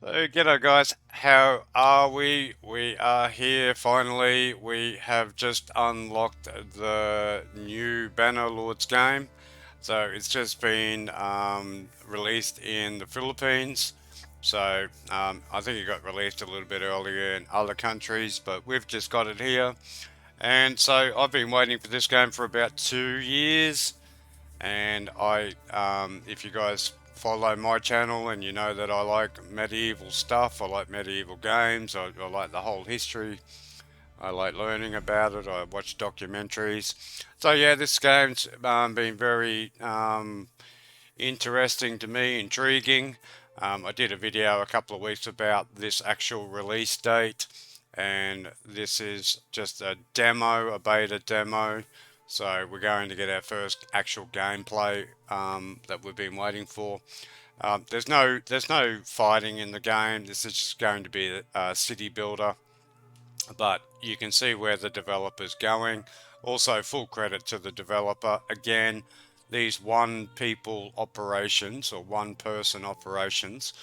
So, g'day guys, how are we? We are here finally. We have just unlocked the new Banner Lords game. So, it's just been released in the Philippines. So, I think it got released a little bit earlier in other countries, but we've just got it here. And so, I've been waiting for this game for about 2 years. And if you guys follow my channel and you know that I like medieval stuff, I like medieval games, I like the whole history, I like learning about it, I watch documentaries. So yeah, this game's been very interesting to me, intriguing. I did a video a couple of weeks about this actual release date, and this is just a demo, a beta demo. So we're going to get our first actual gameplay that we've been waiting for. There's no fighting in the game. This is just going to be a city builder, but you can see where the developer's going. Also, full credit to the developer. Again, these one people operations or one person operations,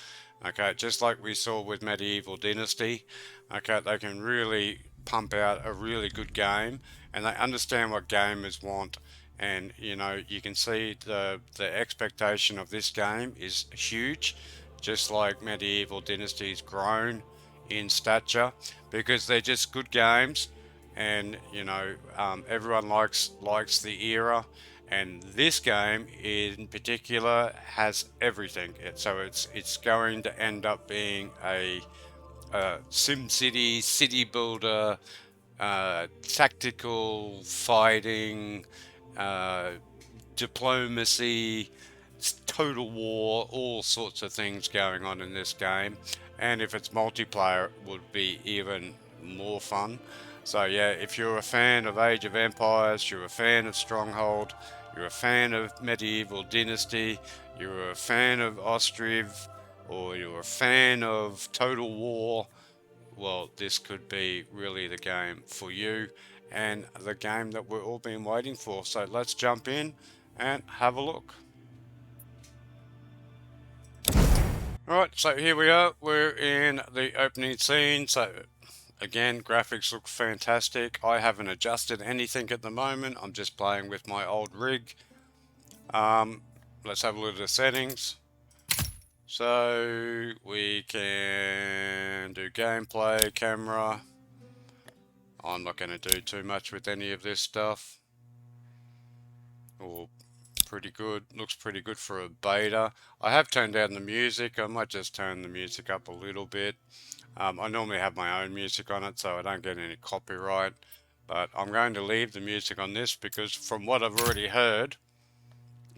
okay, just like we saw with Medieval Dynasty, okay, they can really pump out a really good game and they understand what gamers want. And you can see the expectation of this game is huge, just like Medieval Dynasty's grown in stature because they're just good games, and everyone likes the era, and this game in particular has everything. So it's going to end up being a Sim City city builder, tactical fighting, uh, diplomacy, total war, all sorts of things going on in this game. And if it's multiplayer, it would be even more fun. So yeah, if you're a fan of Age of Empires, you're a fan of Stronghold, you're a fan of Medieval Dynasty, you're a fan of Ostriv, or you're a fan of Total War, well, this could be really the game for you and the game that we've all been waiting for. So let's jump in and have a look. Alright, so here we are. We're in the opening scene. So again, graphics look fantastic. I haven't adjusted anything at the moment. I'm just playing with my old rig. Let's have a look at the settings. So we can do gameplay, camera. I'm not going to do too much with any of this stuff. Or pretty good. Looks pretty good for a beta. I have turned down the music. I might just turn the music up a little bit. I normally have my own music on it so I don't get any copyright. But I'm going to leave the music on this because from what I've already heard,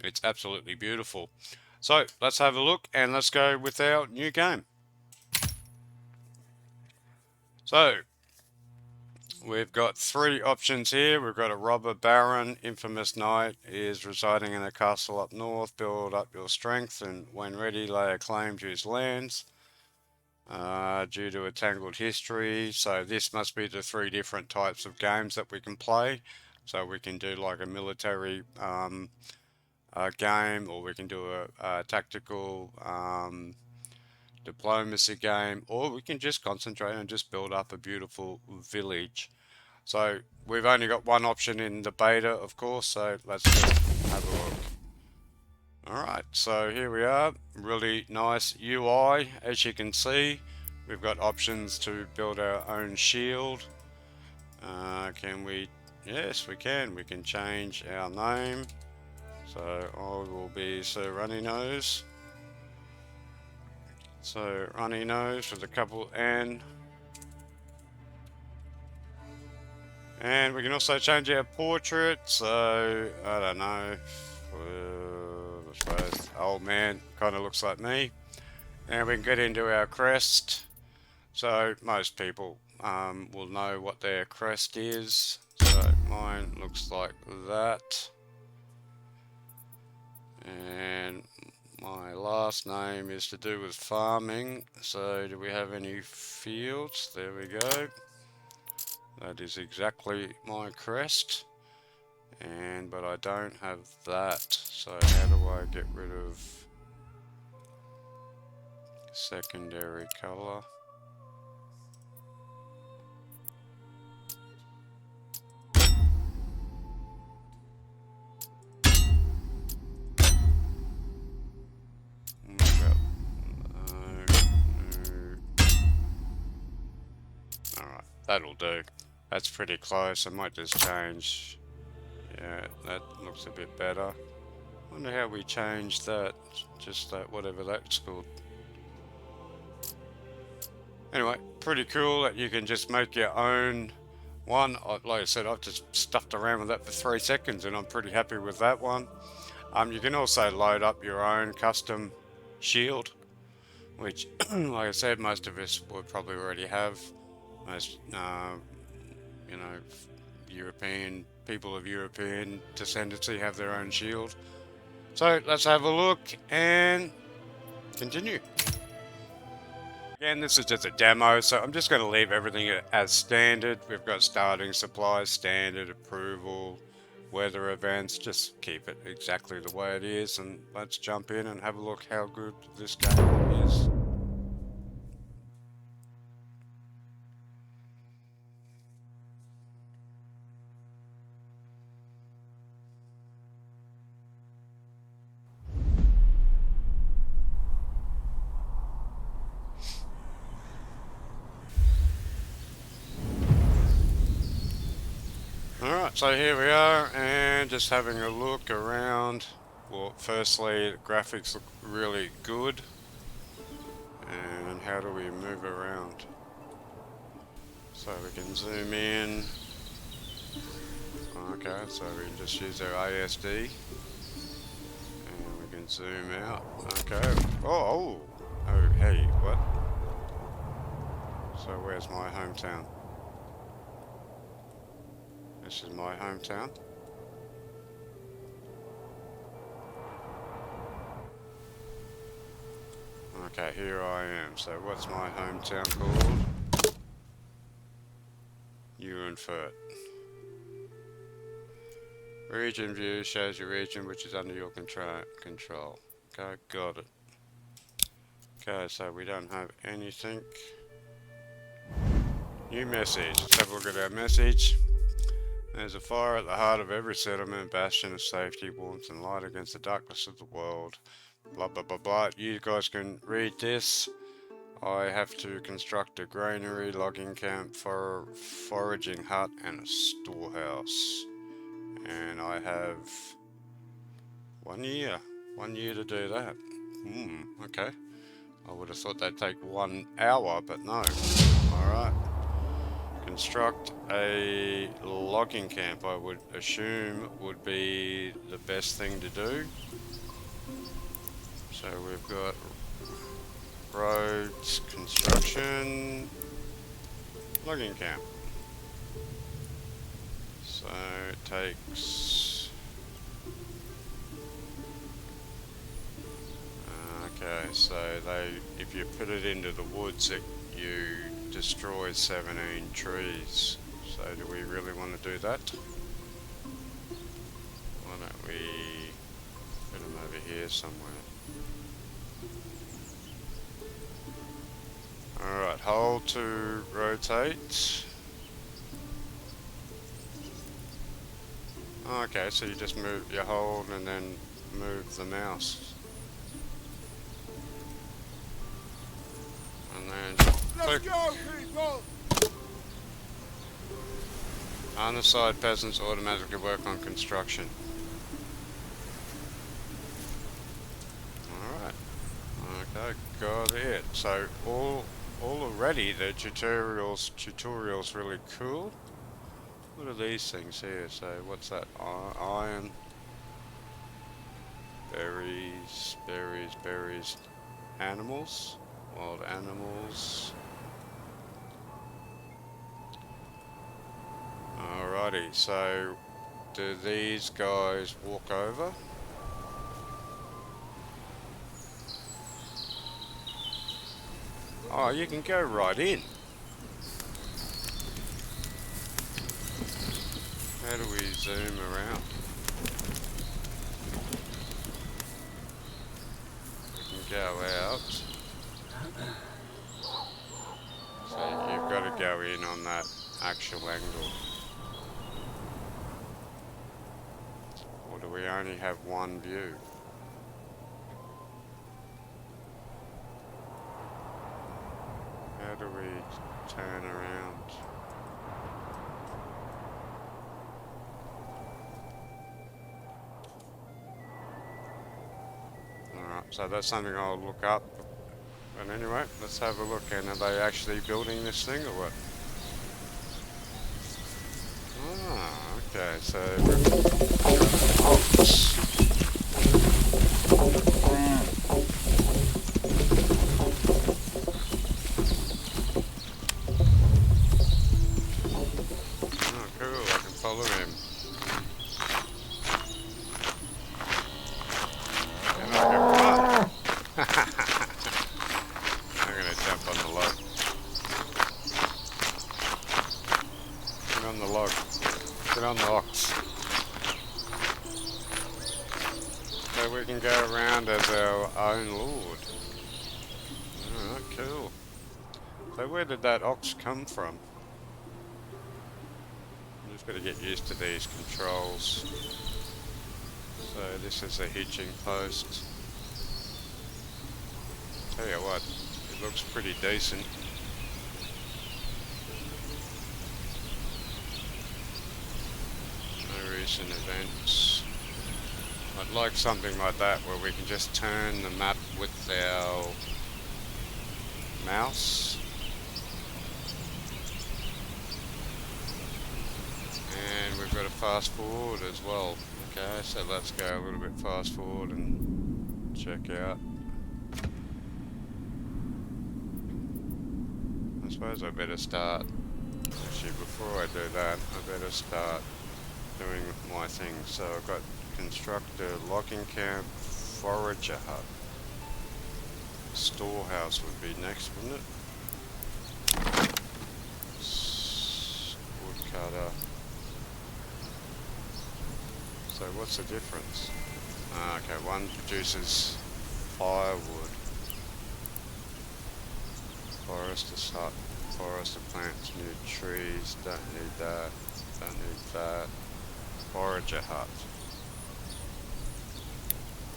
it's absolutely beautiful. So let's have a look and let's go with our new game. So we've got three options here. We've got a robber baron, infamous knight, is residing in a castle up north. Build up your strength and when ready lay a claim to his lands. Due to a tangled history. So this must be the three different types of games that we can play. So we can do like a military game, or we can do a tactical diplomacy game, or we can just concentrate and just build up a beautiful village. So we've only got one option in the beta, of course, so let's just have a look. Alright, so here we are. Really nice UI. As you can see, we've got options to build our own shield. Can we? Yes, we can. We can change our name. So I will be Sir Runny Nose. So Runny Nose with a couple N. And we can also change our portrait. So I don't know. I suppose old man kind of looks like me. And we can get into our crest. So most people will know what their crest is. So mine looks like that. And my last name is to do with farming. So do we have any fields? There we go. That is exactly my crest. But I don't have that. So how do I get rid of secondary color. Alright, that'll do. That's pretty close. I might just change. Yeah, that looks a bit better. Wonder how we change that. Just that, whatever that's called. Anyway, pretty cool that you can just make your own one. Like I said, I've just stuffed around with that for 3 seconds and I'm pretty happy with that one. You can also load up your own custom shield, which, like I said, most of us would probably already have. Most, you know, European people of European descendancy have their own shield. So let's have a look and continue. Again, this is just a demo, so I'm just going to leave everything as standard. We've got starting supplies, standard, approval, weather events. Just keep it exactly the way it is, and let's jump in and have a look how good this game is. Alright, so here we are, and just having a look around. Well, firstly, the graphics look really good. And how do we move around? So we can zoom in. Okay, so we can just use our ASD. And we can zoom out. Okay. Oh, hey, what? So where's my hometown? This is my hometown. Okay, here I am. So what's my hometown called? Urenfurt. Region view shows your region which is under your control. Okay, got it. Okay, so we don't have anything. New message. Let's have a look at our message. There's a fire at the heart of every settlement, bastion of safety, warmth and light against the darkness of the world. Blah blah blah blah. You guys can read this. I have to construct a granary, logging camp, foraging hut and a storehouse. And I have 1 year. 1 year to do that. Okay. I would have thought they'd take 1 hour, but no. Alright. Construct a logging camp, I would assume would be the best thing to do. So we've got roads, construction, logging camp. So it takes... Okay, so if you put it into the woods, you destroy 17 trees. So do we really want to do that? Why don't we put them over here somewhere? Alright, hold to rotate. Okay, so you just you hold and then move the mouse. And then Let's go, people! On the side, peasants automatically work on construction. Alright. Okay, got it. So already the tutorial's really cool. What are these things here? So what's that? Iron. Berries. Animals. Wild animals. Alrighty, so do these guys walk over? Oh, you can go right in. How do we zoom around? We can go out. go in on that actual angle. Or do we only have one view? How do we turn around? Alright, so that's something I'll look up. But anyway, let's have a look. And are they actually building this thing or what? Ah, okay, so oh, cool, I can follow him. And I can run. I'm gonna jump on the log. Get on the log. Get on the ox. So we can go around as our own lord. Oh, cool. So where did that ox come from? I'm just going to get used to these controls. So this is a hitching post. Tell you what, it looks pretty decent. No recent events. I'd like something like that where we can just turn the map with our mouse. And we've got to fast forward as well. Okay, so let's go a little bit fast forward and check out. I suppose I better start. Actually, before I do that, I better start doing my thing. So I've got construct a logging camp, forager hut. Storehouse would be next, wouldn't it? Woodcutter. So what's the difference? Okay, one produces firewood. Forester hut. Forester plants new trees. Don't need that. Don't need that. Forager hut.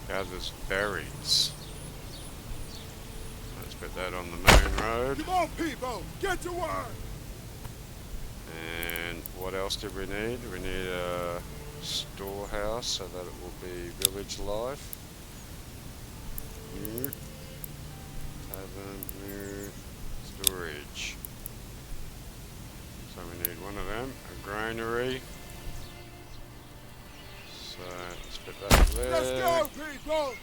Gathers berries. Let's put that on the main road. Come on, people! Get to work! And what else did we need? We need a storehouse so that it will be village life. New. Tavern, new. Storage. So we need one of them. A granary. So let's put that there. Let's go, people!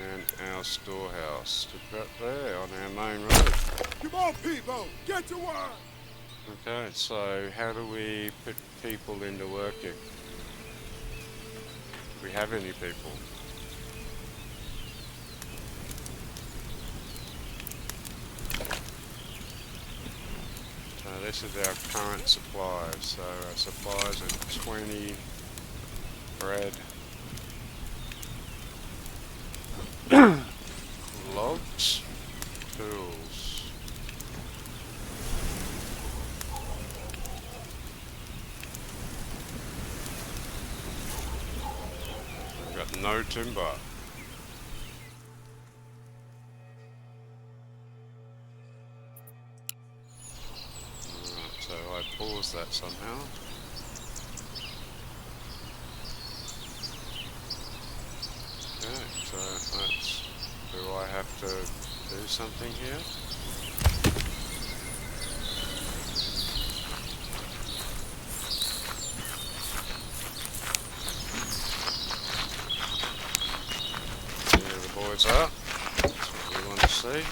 And our storehouse to put there on our main road. Come on, people! Get to work! Okay, so how do we put people into working? Do we have any people? So this is our current supplies. So our supplies are 20 bread, logs, tools. We've got no timber. Alright, so I paused that somehow. Okay, so that's... Do I have to do something here? Here the boys are. That's what we want to see.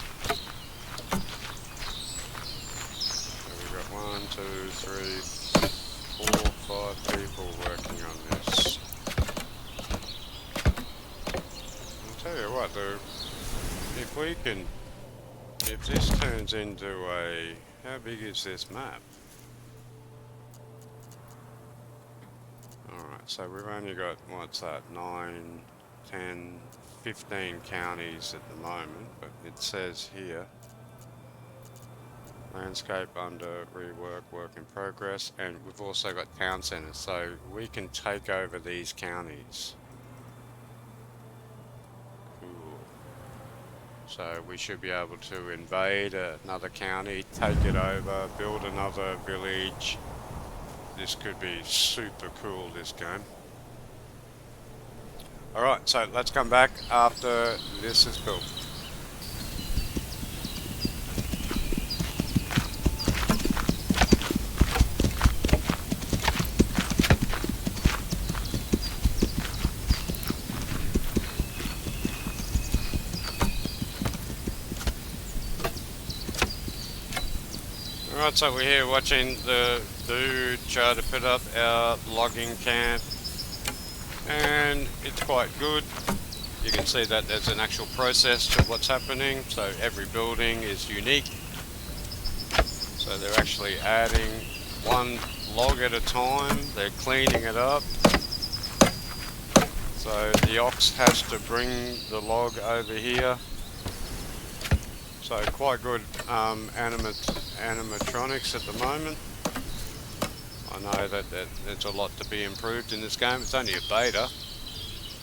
So we've got 1, 2, 3, 4, 5 people working on this. I'll tell you what though, if we can, if this turns into a, how big is this map? Alright, so we've only got, what's that, 9, 10, 15 counties at the moment, but it says here Landscape under rework, work in progress, and we've also got town centres, so we can take over these counties. Cool. So we should be able to invade another county, take it over, build another village. This could be super cool, this game. Alright, so let's come back after this is built. Alright, so we're here watching the dude try to put up our logging camp, and it's quite good. You can see that there's an actual process to what's happening, so every building is unique. So they're actually adding one log at a time, they're cleaning it up. So the ox has to bring the log over here. So quite good animatronics at the moment. I know that there's a lot to be improved in this game. It's only a beta,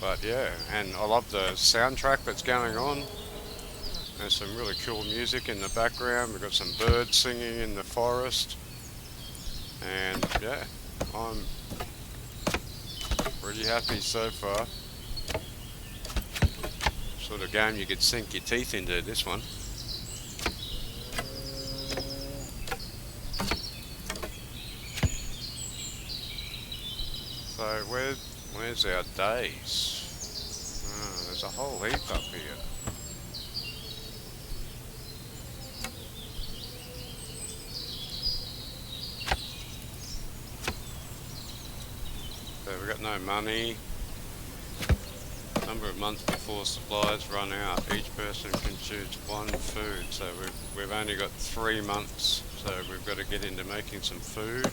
but yeah, and I love the soundtrack that's going on. There's some really cool music in the background. We've got some birds singing in the forest, and yeah, I'm pretty happy so far. Sort of game you could sink your teeth into, this one. So where's our days? Oh, there's a whole heap up here. So we've got no money. Number of months before supplies run out. Each person can choose one food. So we've only got 3 months. So we've got to get into making some food.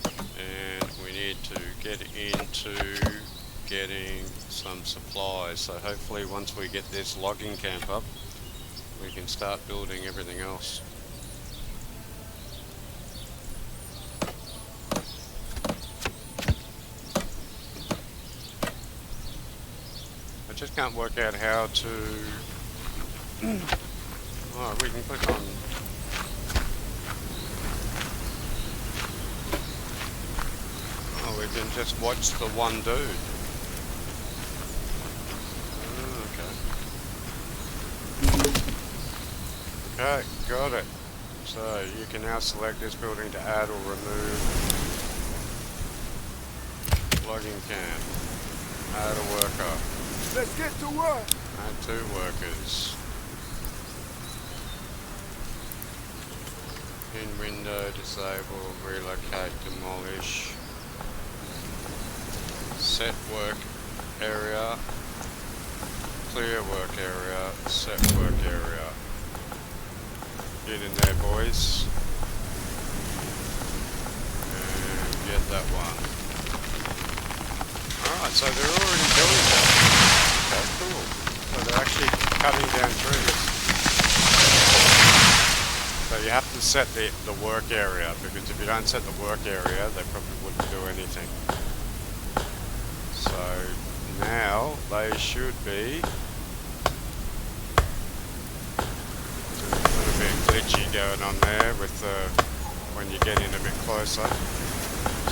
And we need to get into getting some supplies. So hopefully once we get this logging camp up, we can start building everything else. I just can't work out how to... Oh, we can click on... Oh, we can just watch the one dude. Oh, okay. Okay, got it. So you can now select this building to add or remove. Logging camp. Add a worker. Let's get to work. Add 2 workers. In window, disable, relocate, demolish. Set work area. Clear work area. Set work area. Get in there, boys. And get that one. Alright, so they're already doing that. Okay, cool. So they're actually cutting down trees. So you have to set the work area, because if you don't set the work area, they probably wouldn't do anything. So now they should be... A little bit glitchy going on there with when you get in a bit closer.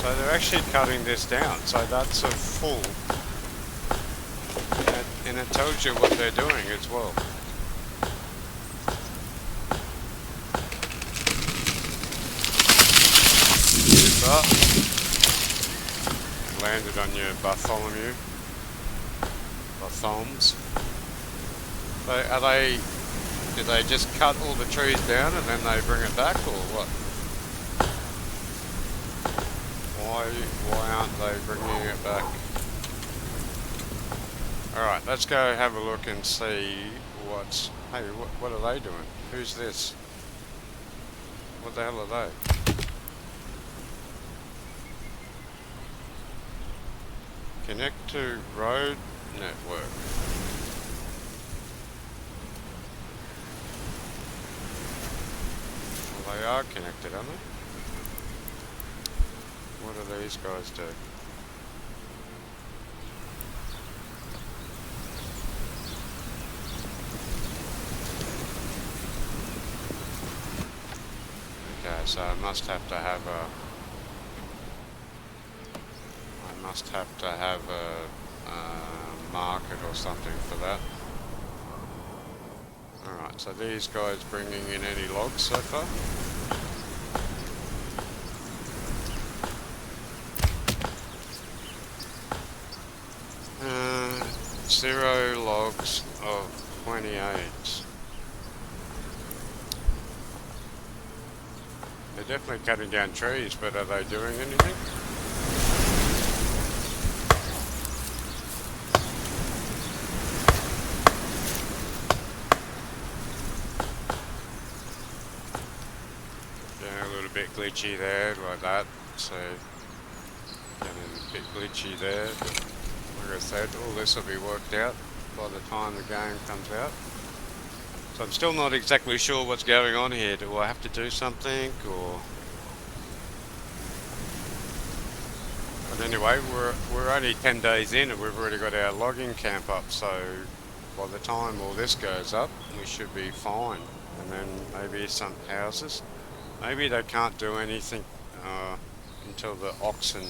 So they're actually cutting this down. So that's a full... And it tells you what they're doing as well. Up. Landed on your Bartholomew. Bartholms. So do they just cut all the trees down and then they bring it back, or what? Why aren't they bringing it back? Alright, let's go have a look and see what's... Hey, what are they doing? Who's this? What the hell are they? Connect to road network. Well, They are connected, aren't they? What do these guys do? Okay, so I must have to have a market or something for that. Alright, so these guys bringing in any logs so far? Uh, 0 logs of 28. They're definitely cutting down trees, but are they doing anything? Yeah, a little bit glitchy there, like that. So, getting a bit glitchy there. But like I said, all this will be worked out by the time the game comes out. So I'm still not exactly sure what's going on here. Do I have to do something, or? But anyway, we're only 10 days in and we've already got our logging camp up. So by the time all this goes up, we should be fine. And then maybe some houses. Maybe they can't do anything until the oxen.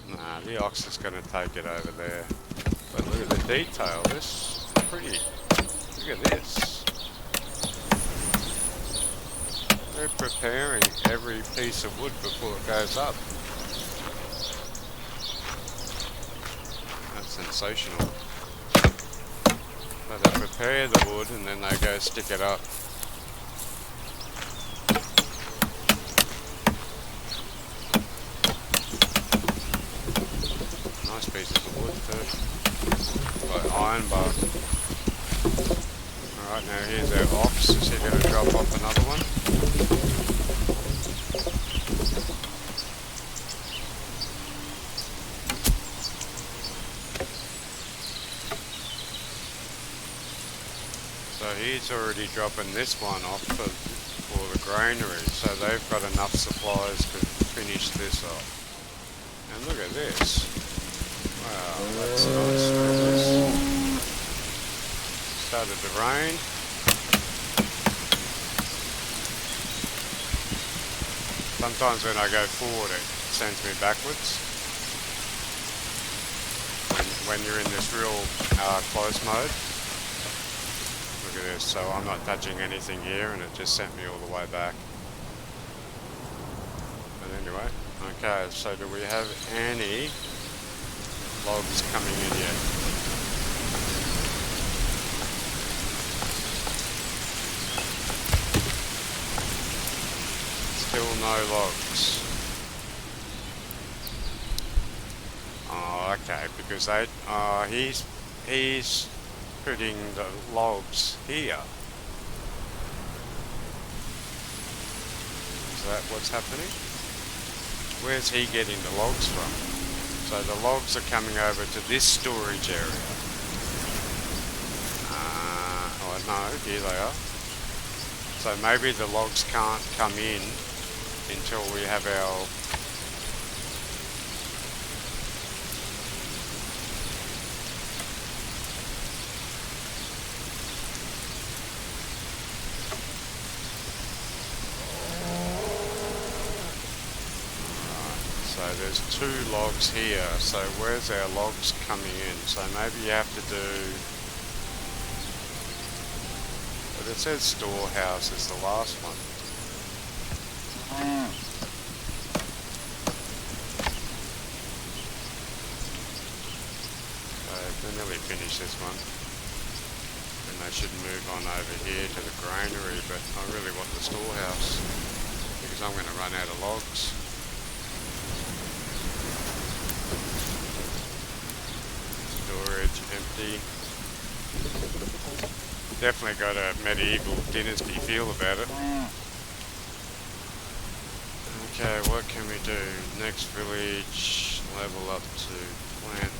Nah, the ox is going to take it over there. But look at the detail. This is pretty. Look at this. They're preparing every piece of wood before it goes up. That's sensational. So they prepare the wood and then they go stick it up. Nice pieces of wood too. Like iron bar. Alright, now here's our ox. Is he going to drop off another one? So he's already dropping this one off for the granary. So they've got enough supplies to finish this off. And look at this. Wow, that's nice. Started to rain. Sometimes when I go forward it sends me backwards. When you're in this real close mode. Look at this, so I'm not touching anything here and it just sent me all the way back. But anyway, okay, so do we have any logs coming in yet? Still no logs. Oh, okay, because he's putting the logs here. Is that what's happening? Where's he getting the logs from? So the logs are coming over to this storage area. Oh no, here they are. So maybe the logs can't come in until we have our... So there's 2 logs here, so where's our logs coming in? So maybe you have to do... But it says storehouse is the last one. So they're nearly finished this one. And they should move on over here to the granary, but I really want the storehouse because I'm going to run out of logs. Storage empty. Definitely got a medieval dynasty feel about it. Okay, what can we do? Next village, level up to plant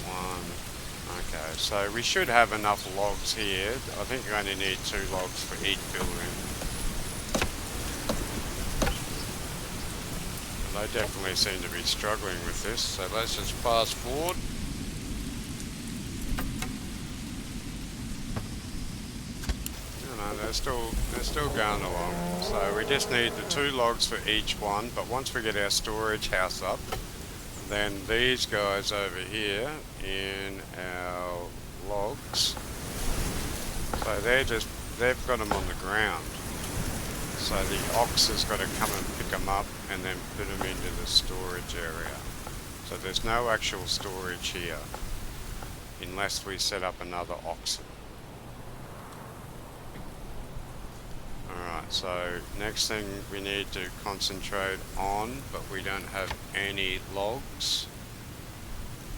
1. Okay, so we should have enough logs here. I think you only need 2 logs for each building. And they definitely seem to be struggling with this, so let's just fast forward. No, they're still going along. So we just need the 2 logs for each one, but once we get our storage house up, then these guys over here in our logs, so they've got them on the ground. So the ox has got to come and pick them up and then put them into the storage area. So there's no actual storage here unless we set up another oxen. Alright, so next thing we need to concentrate on, but we don't have any logs,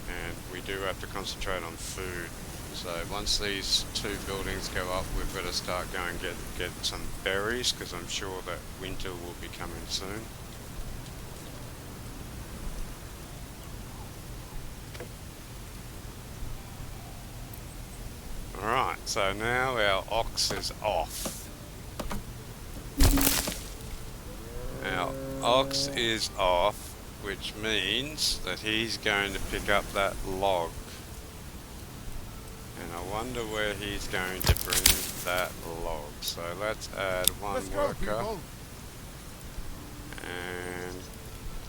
and we do have to concentrate on food. So once these 2 buildings go up, we've got to start going get some berries, because I'm sure that winter will be coming soon. Alright, so now our ox is off. Our ox is off, which means that he's going to pick up that log. And I wonder where he's going to bring that log. So let's add 1 worker and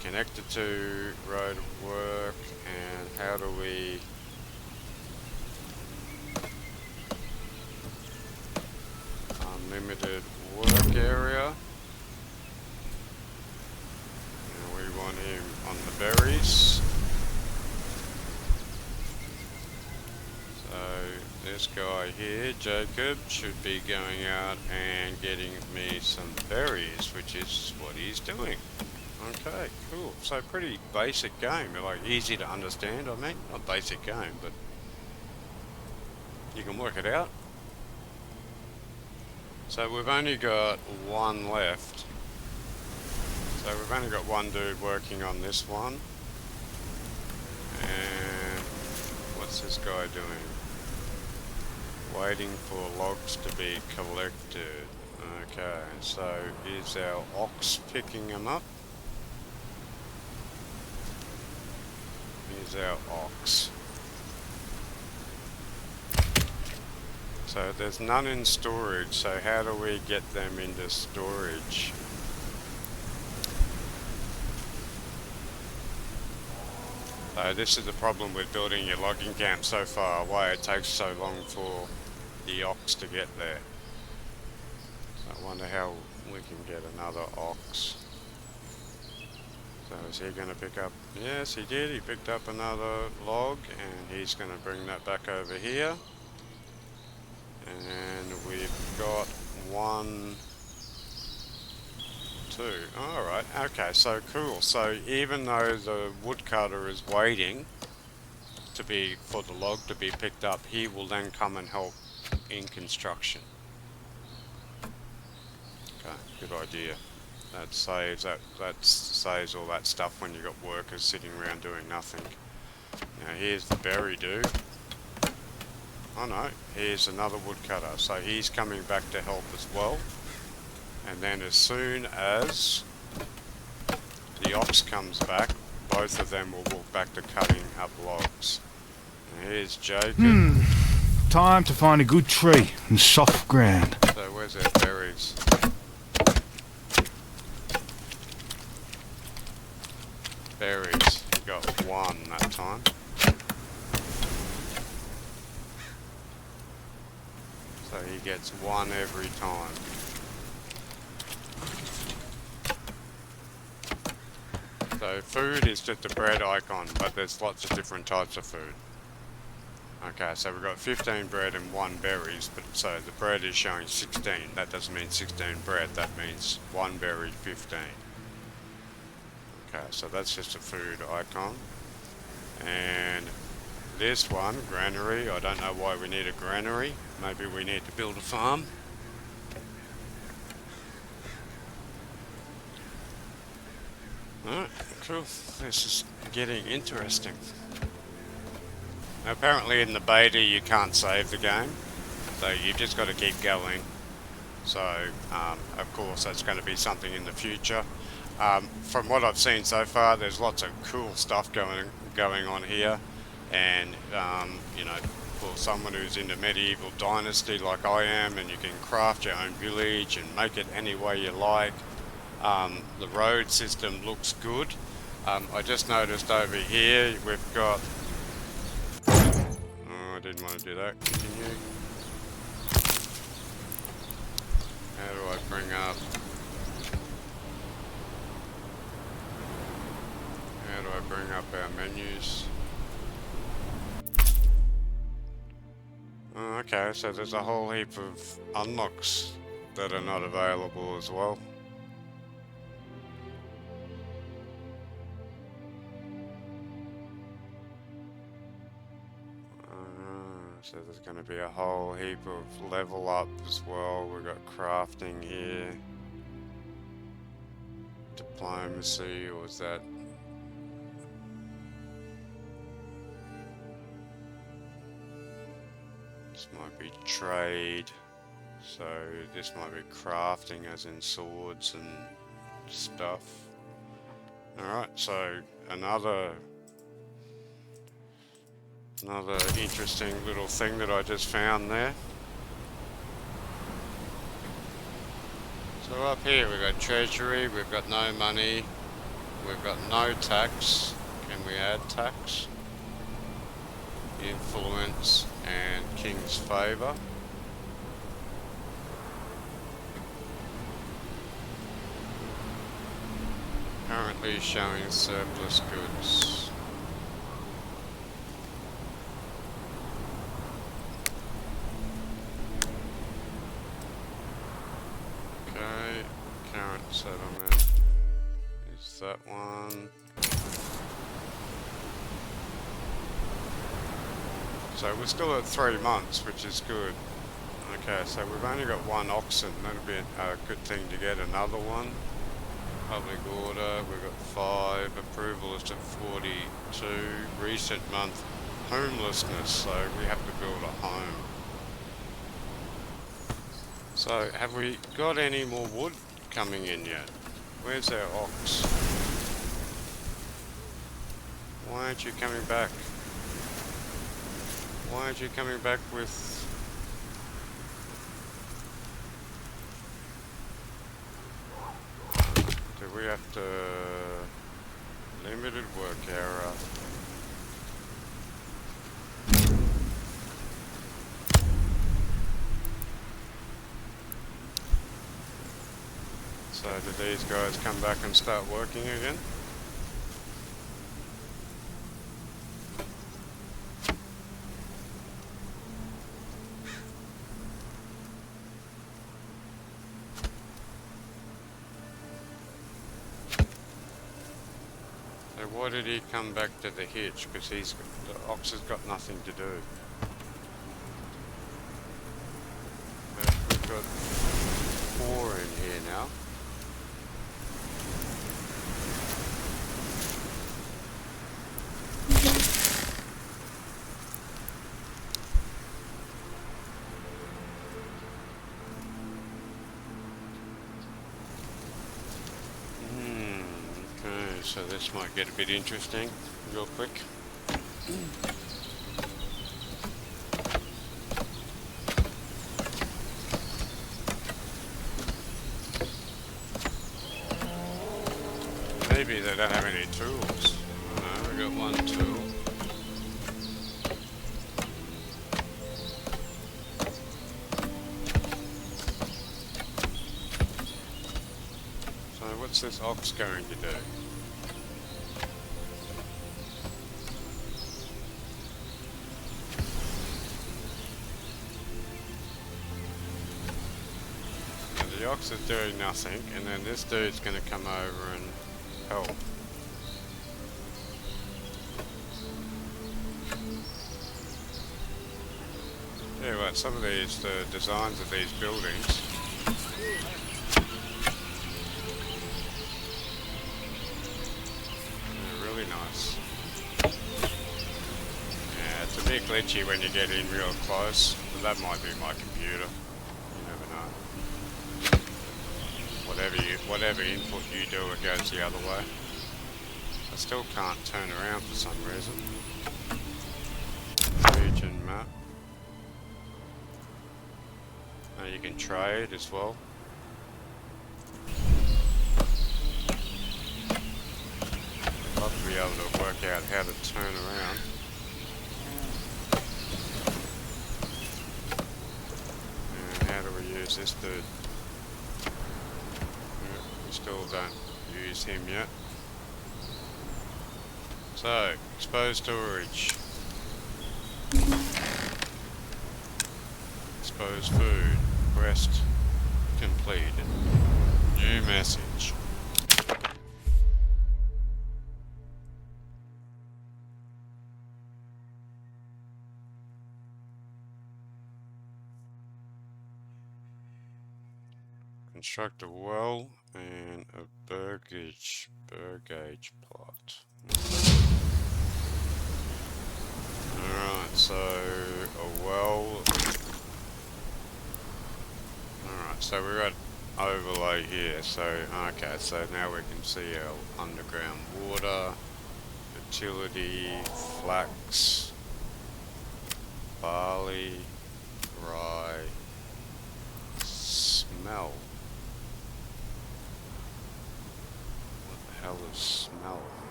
connect it to road of work. And how do we... unlimited work area. And we want him on the berries. So this guy here, Jacob, should be going out and getting me some berries, which is what he's doing. Okay, cool. So pretty basic game, like easy to understand. I mean, not basic game, but you can work it out. So we've only got 1 left. So we've only got 1 dude working on this one. And what's this guy doing? Waiting for logs to be collected. Okay, so is our ox picking them up? Here's our ox. So there's none in storage, so how do we get them into storage? So this is the problem with building your logging camp so far away. It takes so long for the ox to get there. So I wonder how we can get another ox. So is he going to pick up? Yes, he did. He picked up another log, and he's going to bring that back over here. And we've got 1, 2. Alright, okay, so cool. So even though the woodcutter is waiting for the log to be picked up, he will then come and help in construction. Okay, good idea. That saves all that stuff when you've got workers sitting around doing nothing. Now here's the berry dude. Oh no, here's another woodcutter, so he's coming back to help as well. And then as soon as the ox comes back, both of them will walk back to cutting up logs. And here's Jacob. Time to find a good tree and soft ground. So where's our berries? Berries, we got 1 that time. So he gets 1 every time. So food is just a bread icon, but there's lots of different types of food. Okay, so we've got 15 bread and 1 berries, but so the bread is showing 16. That doesn't mean 16 bread, that means 1 berry, 15. Okay, so that's just a food icon. And this one, granary, I don't know why we need a granary. Maybe we need to build a farm. Alright, cool. This is getting interesting. Now, apparently in the beta you can't save the game, so you've just got to keep going. So, of course, that's going to be something in the future. From what I've seen so far, there's lots of cool stuff going on here, and you know, for someone who's into medieval dynasty like I am, and you can craft your own village and make it any way you like. The road system looks good. I just noticed over here we've got. Oh, I didn't want to do that. Continue. How do I bring up? How do I bring up our menus? Oh, okay, so there's a whole heap of unlocks that are not available as well. So there's going to be a whole heap of level up as well. We've got crafting here. Diplomacy, or was that? This might be trade. So this might be crafting as in swords and stuff. Alright, so another interesting little thing that I just found there. So up here we've got treasury, we've got no money, we've got no tax. Can we add tax? Influence and king's favour. Currently showing surplus goods. Current settlement is that one. So we're still at 3 months, which is good. Okay, so we've only got one oxen. That'll be a good thing to get another one. Public order, we've got 5. Approval is to 42. Recent month homelessness, so we have to build a home. So have we got any more wood coming in yet? Where's our ox? Why aren't you coming back? Why aren't you coming back with... Do we have to... Limited work error. So did these guys come back and start working again? So why did he come back to the hitch? Because the ox has got nothing to do. But we've got 4 in here now. So this might get a bit interesting real quick. Maybe they don't have any tools. No, we got one tool. So what's this ox going to do? The ox is doing nothing, and then this dude's going to come over and help. Yeah, well, some of these, the designs of these buildings, they're really nice. Yeah, to me glitchy when you get in real close, but that might be my computer. You never know. Whatever input you do, it goes the other way. I still can't turn around for some reason. Region map. Now you can trade as well. I'd love to be able to work out how to turn around. And how do we use this dude? We still don't use him yet. So, exposed storage. Exposed food. Quest completed. New message. Construct a well and a burgage plot. Alright, so a well. Alright, so we're at overlay here. So, okay, so now we can see our underground water, fertility, flax, barley, rye, smell. What the hell is smell?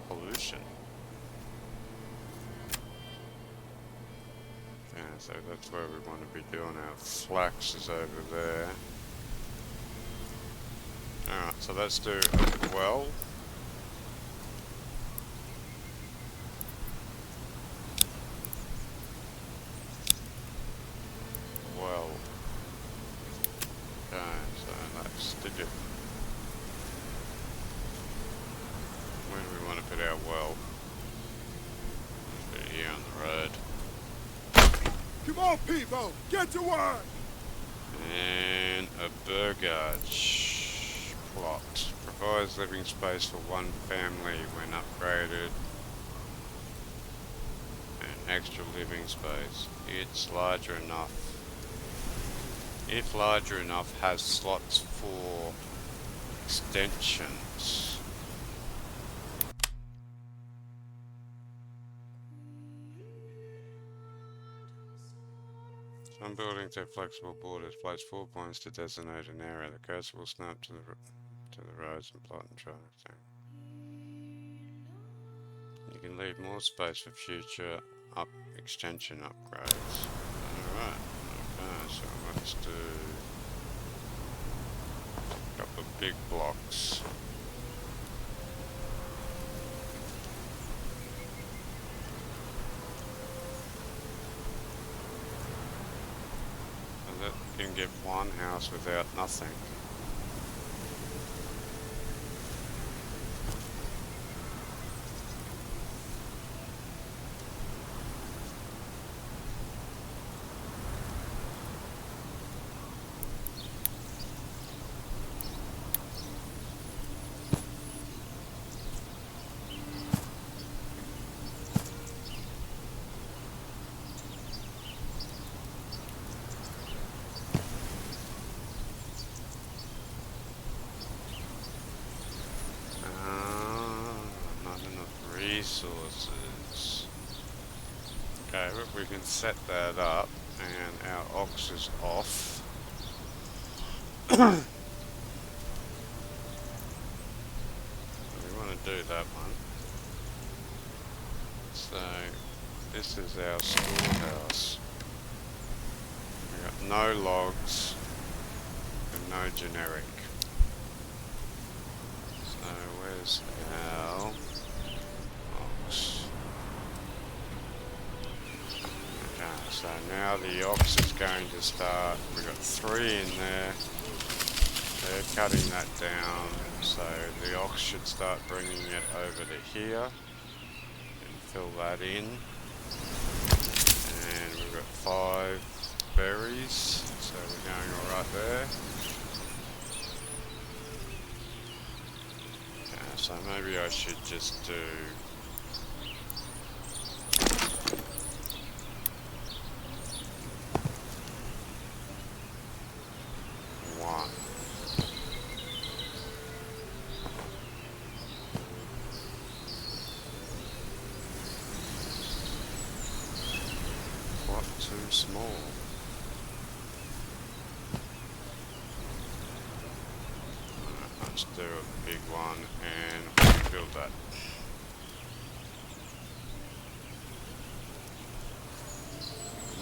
Pollution. Yeah, so that's where we want to be doing our flax is over there. Alright, so let's do a well. Well. Okay, so let's stick it. Where do we want to put our well? Put it here on the road. Come on, people, get to work! And a burgage plot. Provides living space for one family when upgraded. And extra living space. It's larger enough. If larger enough, has slots for extensions. Some buildings have flexible borders. Place 4 points to designate an area. The cursor will snap to the roads and plot and traffic. You can leave more space for future extension upgrades. Alright, okay, so let's do a couple of big blocks. You can get one house without nothing. Resources. Okay, but we can set that up and our ox is off. We want to do that one. So this is our storehouse. We got no logs and no generic. So where's our so now the ox is going to start. We've got 3 in there. They're cutting that down. So the ox should start bringing it over to here. And fill that in. And we've got 5 berries. So we're going alright there. So maybe I should just do small. Let's do a big one and build that.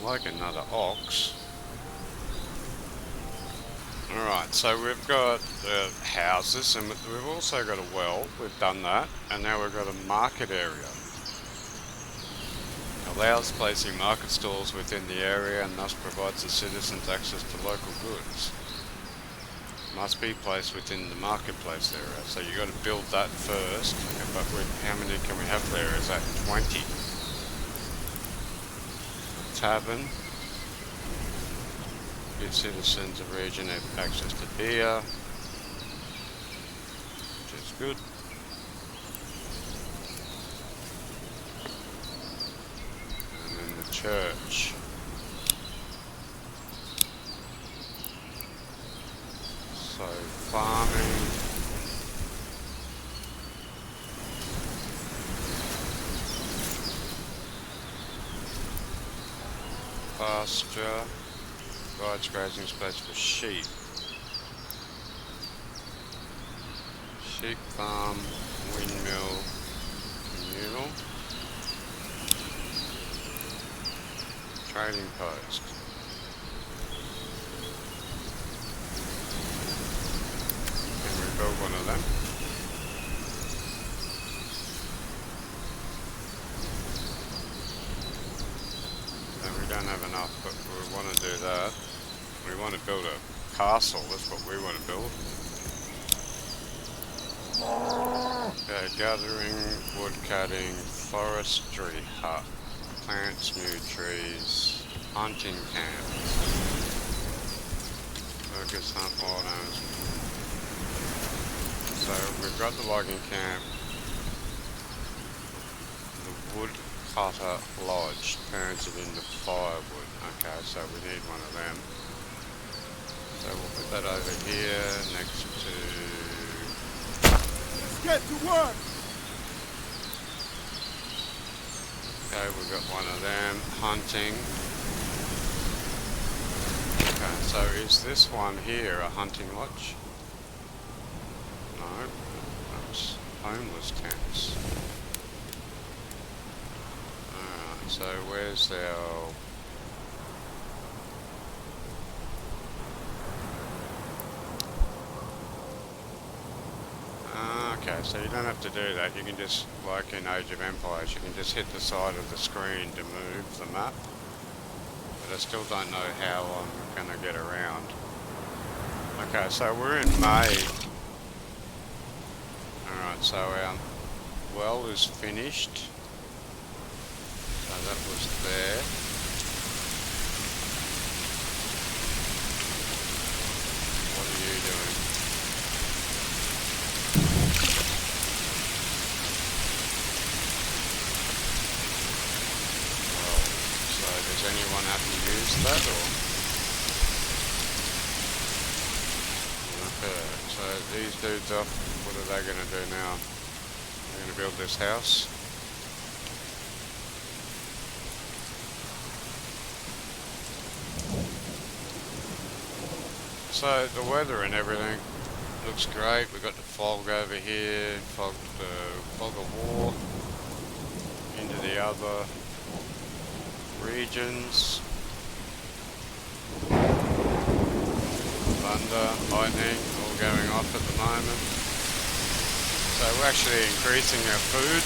Like another ox. Alright, so we've got houses and we've also got a well. We've done that. And now we've got a market area. Allows placing market stalls within the area and thus provides the citizens access to local goods. Must be placed within the marketplace area. So you got to build that first. But how many can we have there? Is that 20? Tavern. Give citizens of region access to beer. Which is good. And then the church. So farming. Pasture. Provides grazing space for sheep. Sheep farm, windmill, communal. Trading post. Can we build one of them? No, we don't have enough, but we want to do that. We want to build a castle, that's what we want to build. Okay, gathering, wood cutting, forestry hut, plants, new trees, hunting camp. Focus hunt autos. So we've got the logging camp, the wood cutter lodge turns it into firewood. Okay, so we need one of them. So we'll put that over here next to... Let's get to work! Okay, we've got one of them. Hunting. Okay, so is this one here a hunting lodge? No, that's homeless tents. Alright, so where's our... Okay, so you don't have to do that. You can just, like in Age of Empires, you can just hit the side of the screen to move the map. But I still don't know how I'm going to get around. Okay, so we're in May. Alright, so our well is finished. So that was there. What are you doing? Does anyone have to use that or? Okay, so these dudes off, what are they going to do now? They're going to build this house. So the weather and everything looks great. We've got the fog over here, fog of war into the other regions. Thunder, lightning, all going off at the moment. So we're actually increasing our food.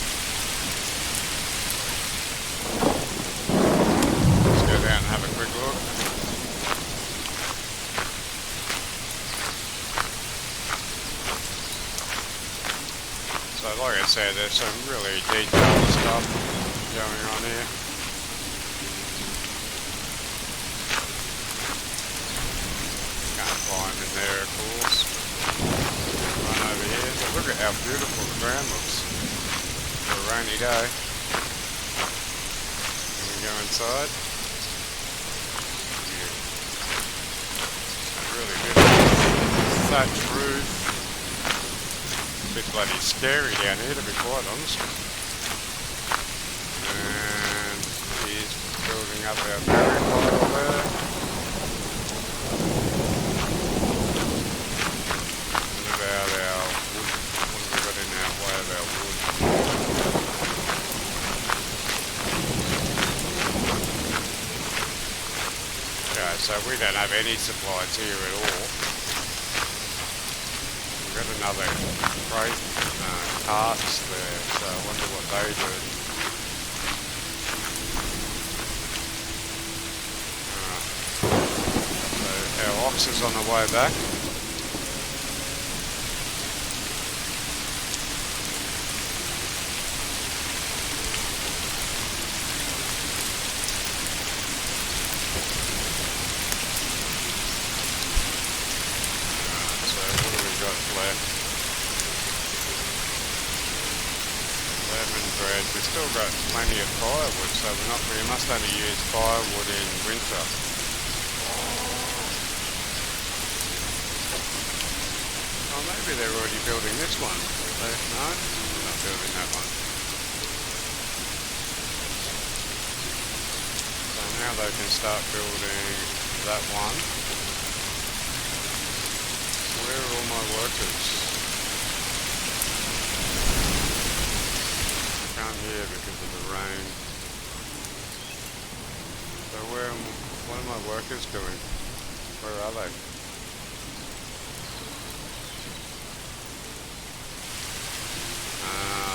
Let's go down and have a quick look. So like I said, there's some really detailed stuff going on here. Climb in there, of course. Run over here. But look at how beautiful the ground looks for a rainy day. Can we go inside? Yeah. Really beautiful. Thatch roof. A bit bloody scary down here, to be quite honest. And he's building filling up our berry pile there. What about our wood? What have we got in our way of our wood? Okay, so we don't have any supplies here at all. We've got another crate, carts there, so I wonder what they do. So our ox is on the way back. So what have we got left? Lemon bread. We've still got plenty of firewood, so we must only use firewood in winter. Oh, maybe they're already building this one. No, they're not building that one. So now they can start building that one. Where are all my workers? I can't hear because of the rain. So what are my workers doing? Where are they?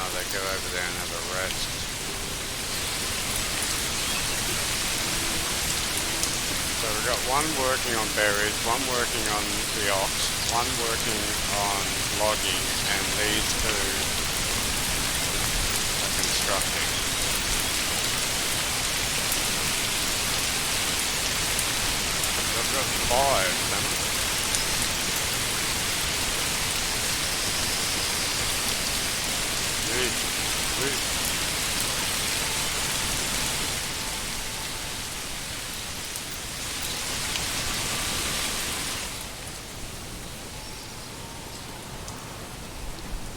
They go over there and have a rest. So we've got one working on berries, one working on the ox, one working on logging, and these two are constructing. So I've got 5, haven't I?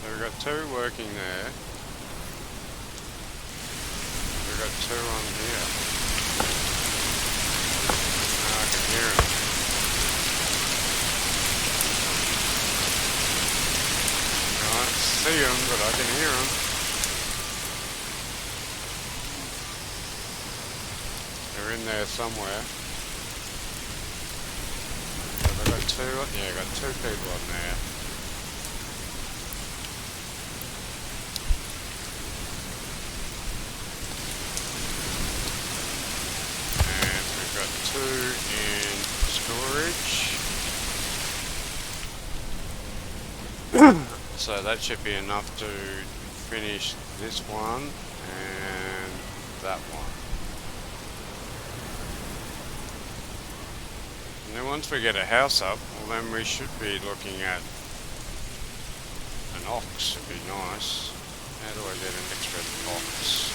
So we've got 2 working there. We've got 2 on here. Oh, I can hear them. I can't see them, but I can hear them. They're in there somewhere. Have I got 2? Yeah, I've got 2 people on there. And we've got 2 in storage. So that should be enough to finish this one and that one. And then once we get a house up, well then we should be looking at an ox, would be nice. How do I get an extra ox?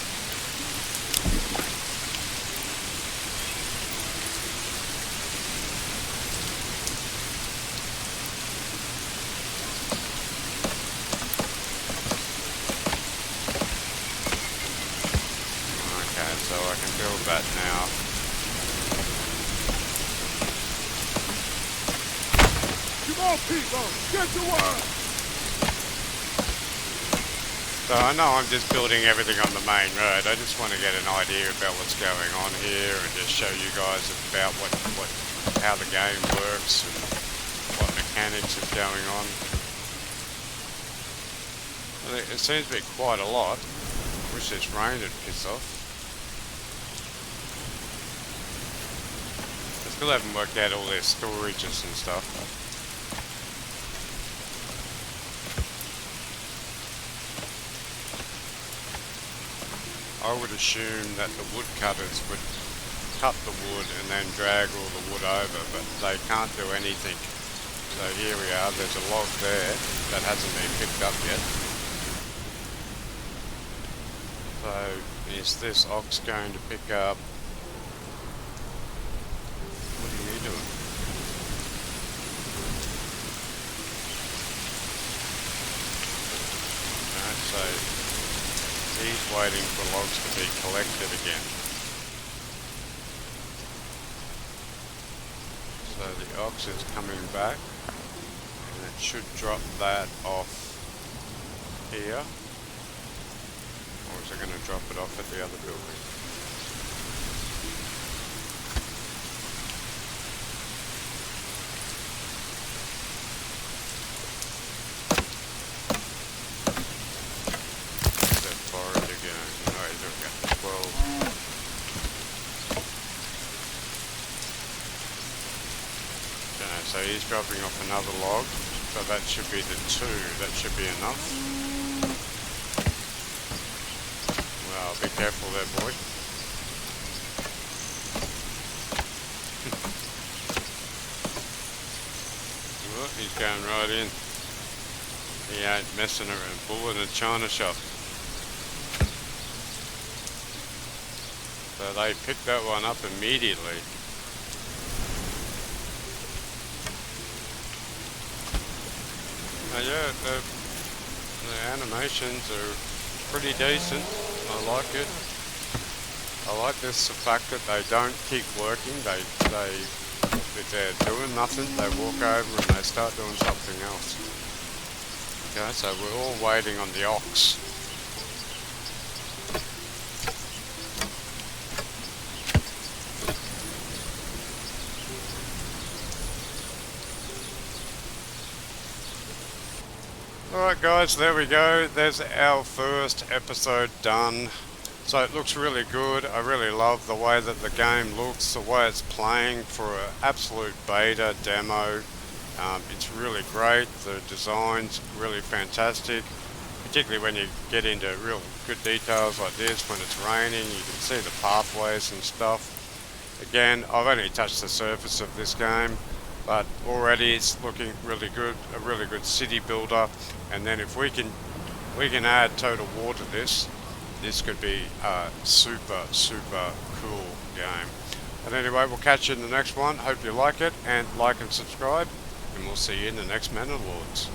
Okay, so I can build that now. Come on, people! Get to work! So I know I'm just building everything on the main road. I just want to get an idea about what's going on here and just show you guys about how the game works and what mechanics is going on. It seems to be quite a lot. Wish this rain would piss off. I still haven't worked out all their storages and stuff. I would assume that the woodcutters would cut the wood and then drag all the wood over, but they can't do anything. So here we are, there's a log there that hasn't been picked up yet. So is this ox going to pick up? What are you doing? Right, so he's waiting for logs to be collected again. So the ox is coming back, and it should drop that off here. Or is it going to drop it off at the other building? That forage again. No, he's already got 12. Okay, so he's dropping off another log. So that should be the 2. That should be enough. Well, be careful there, boy. Well, he's going right in. He ain't messing around. Bull in a china shop. So they picked that one up immediately. Yeah, the animations are pretty decent. I like it. I like this, the fact that they don't keep working. If they're doing nothing, they walk over and they start doing something else. Okay, so we're all waiting on the ox. Alright guys, there we go. There's our first episode done. So it looks really good. I really love the way that the game looks, the way it's playing for an absolute beta demo. It's really great. The design's really fantastic, particularly when you get into real good details like this. When it's raining, you can see the pathways and stuff. Again, I've only touched the surface of this game, but already it's looking really good, a really good city builder. And then if we can add total war to this could be a super cool game. But anyway, we'll catch you in the next one. Hope you like it, and like and subscribe, and we'll see you in the next Manor Lords.